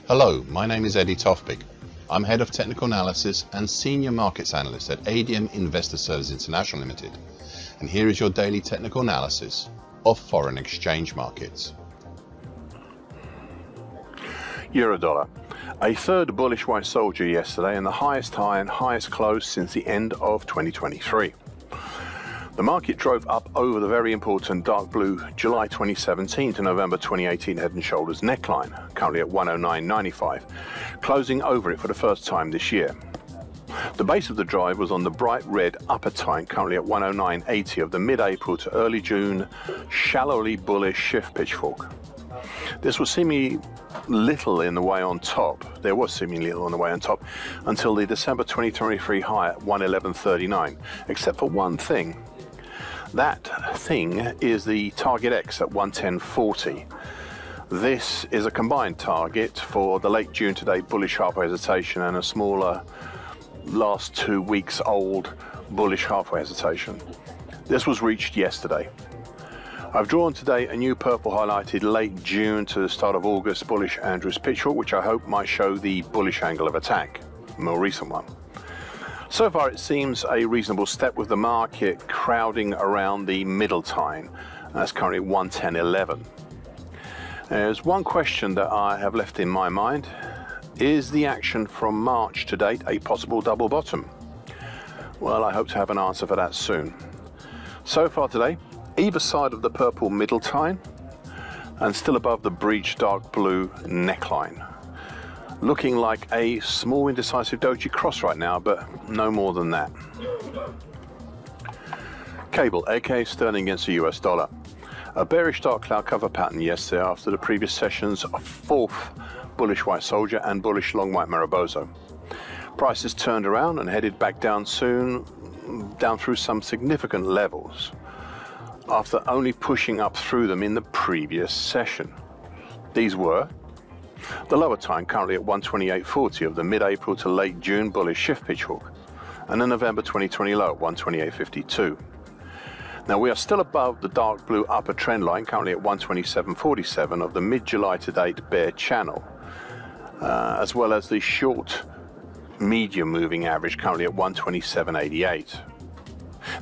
Hello, my name is Tofpik. I'm Head of Technical Analysis and Senior Markets Analyst at ADM Investor Services International Limited. And here is your daily technical analysis of foreign exchange markets. Euro-dollar. A third bullish white soldier yesterday and the highest high and highest close since the end of 2023. The market drove up over the very important dark blue July 2017 to November 2018 head and shoulders neckline, currently at 109.95, closing over it for the first time this year. The base of the drive was on the bright red upper tight, currently at 109.80 of the mid-April to early June shallowly bullish shift pitchfork. This was seemingly little in the way on top. There was seemingly little in the way on top until the December 2023 high at 111.39, except for one thing. That thing is the target X at 110.40. This is a combined target for the late June to date bullish halfway hesitation and a smaller last 2 weeks old bullish halfway hesitation. This was reached yesterday. I've drawn today a new purple highlighted late June to the start of August bullish Andrews pitchfork, which I hope might show the bullish angle of attack, a more recent one. So far it seems a reasonable step with the market crowding around the middle time. That's currently 110.11. There's one question that I have left in my mind. Is the action from March to date a possible double bottom? Well, I hope to have an answer for that soon. So far today, either side of the purple middle time and still above the breached dark blue neckline. Looking like a small indecisive doji cross right now, but no more than that. Cable, aka sterling against the US dollar. A bearish dark cloud cover pattern yesterday after the previous session's fourth bullish white soldier and bullish long white Maribosa. Prices turned around and headed back down soon, down through some significant levels, after only pushing up through them in the previous session. These were the lower time, currently at 128.40 of the mid-April to late June bullish shift pitchfork, and the November 2020 low at 128.52. Now we are still above the dark blue upper trend line, currently at 127.47 of the mid-July to date bear channel, as well as the short medium moving average, currently at 127.88.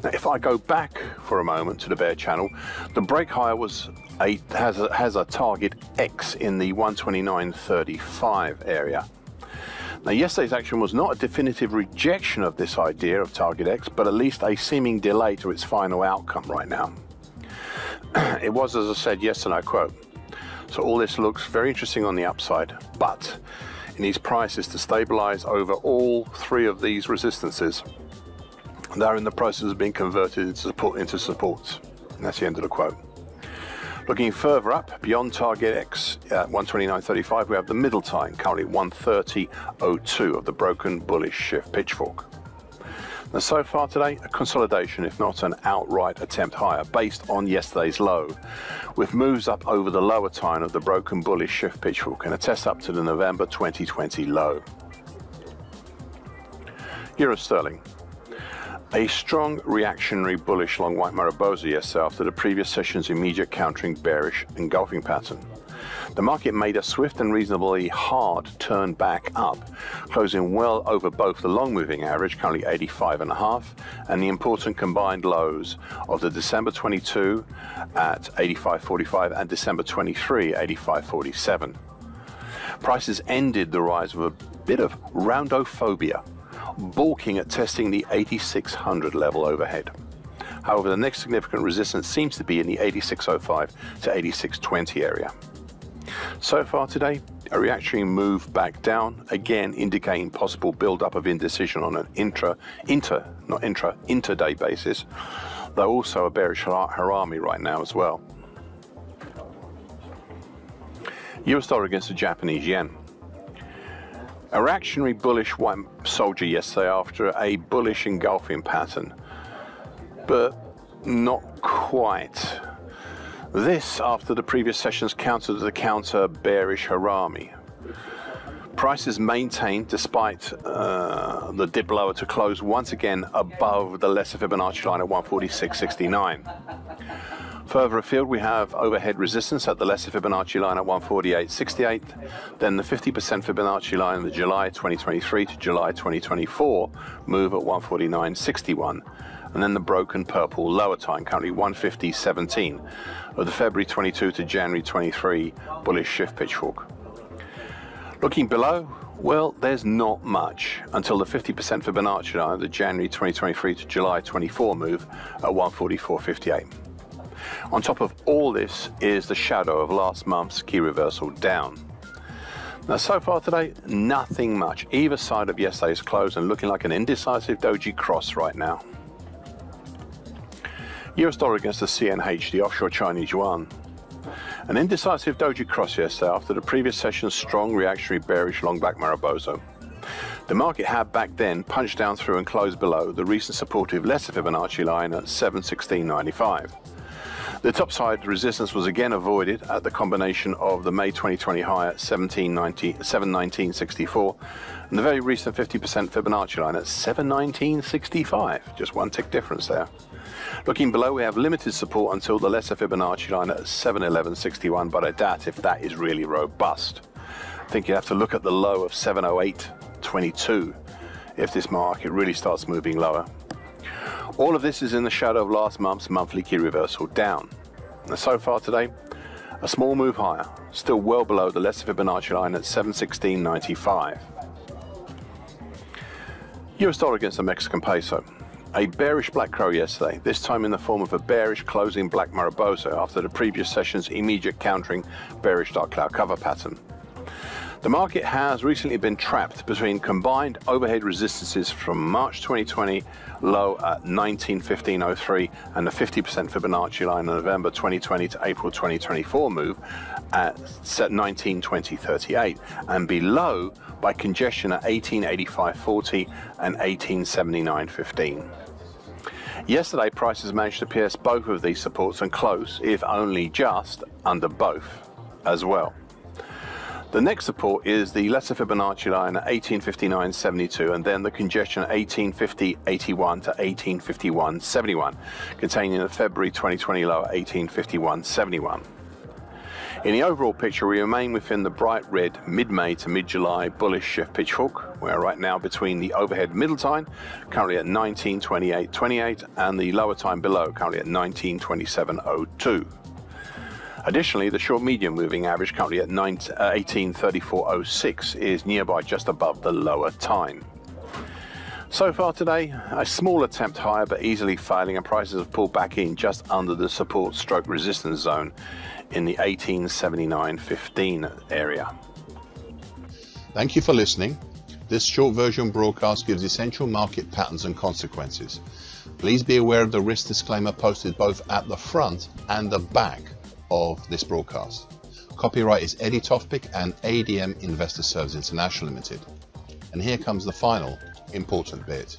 Now if I go back for a moment to the bear channel, the break higher has a target X in the 129.35 area. Now yesterday's action was not a definitive rejection of this idea of target X, but at least a seeming delay to its final outcome right now. It was, as I said yesterday, I quote, so all this looks very interesting on the upside, but it needs prices to stabilize over all three of these resistances. They're in the process of being converted into supports. And that's the end of the quote. Looking further up, beyond target X at 129.35, we have the middle time, currently 130.02 of the broken bullish shift pitchfork. Now so far today, a consolidation, if not an outright attempt higher, based on yesterday's low, with moves up over the lower time of the broken bullish shift pitchfork and a test up to the November 2020 low. Euro sterling. A strong reactionary bullish long white Maribosa yesterday after the previous session's immediate countering bearish engulfing pattern. The market made a swift and reasonably hard turn back up, closing well over both the long moving average, currently 85.5, and the important combined lows of the December 22 at 85.45 and December 23 85.47. Prices ended the rise with a bit of roundophobia, balking at testing the 8600 level overhead. However, the next significant resistance seems to be in the 8605 to 8620 area. So far today, a reactionary move back down, again indicating possible build-up of indecision on an intraday basis, though also a bearish harami right now as well. US dollar against the Japanese yen. A reactionary bullish white soldier yesterday after a bullish engulfing pattern, but not quite. This after the previous session's counter to the counter bearish harami. Prices maintained despite the dip lower to close once again above the lesser Fibonacci line at 146.69. Further afield, we have overhead resistance at the lesser Fibonacci line at 148.68, then the 50% Fibonacci line in the July 2023 to July 2024 move at 149.61, and then the broken purple lower time, currently 150.17, of the February 22 to January 23 bullish shift pitchfork. Looking below, well, there's not much until the 50% Fibonacci line of the January 2023 to July 24 move at 144.58. On top of all this is the shadow of last month's key reversal down. Now, so far today, nothing much either side of yesterday's close and looking like an indecisive doji cross right now. US dollar against the CNH, the offshore Chinese yuan. An indecisive doji cross yesterday after the previous session's strong reactionary bearish long black Maribosa. The market had back then punched down through and closed below the recent supportive lesser Fibonacci line at 716.95. The topside resistance was again avoided at the combination of the May 2020 high at 719.64 and the very recent 50% Fibonacci line at 719.65, just one tick difference there. Looking below, we have limited support until the lesser Fibonacci line at 711.61, but I doubt if that is really robust. I think you have to look at the low of 708.22 if this market really starts moving lower. All of this is in the shadow of last month's monthly key reversal down. And so far today, a small move higher, still well below the lesser Fibonacci line at 716.95. US dollar against the Mexican peso. A bearish black crow yesterday, this time in the form of a bearish closing black Maribosa after the previous session's immediate countering bearish dark cloud cover pattern. The market has recently been trapped between combined overhead resistances from March 2020 low at 1915.03 and the 50% Fibonacci line in November 2020 to April 2024 move at 1920.38 and below by congestion at 1885.40 and 1879.15. Yesterday, prices managed to pierce both of these supports and close, if only just, under both as well. The next support is the lesser Fibonacci line at 1859.72 and then the congestion at 1850.81 to 1851.71, containing the February 2020 low at 1851.71. In the overall picture, we remain within the bright red mid-May to mid-July bullish shift pitchfork. We're right now between the overhead middle time, currently at 1928.28, and the lower time below, currently at 1927.02. Additionally, the short medium moving average, currently at 1834.06, is nearby just above the lower time. So far today, a small attempt higher but easily failing, and prices have pulled back in just under the support stroke resistance zone in the 1879.15 area. Thank you for listening. This short version broadcast gives essential market patterns and consequences. Please be aware of the risk disclaimer posted both at the front and the back of this broadcast. Copyright is Eddie Tofpik and ADM Investor Services International Limited. And here comes the final important bit.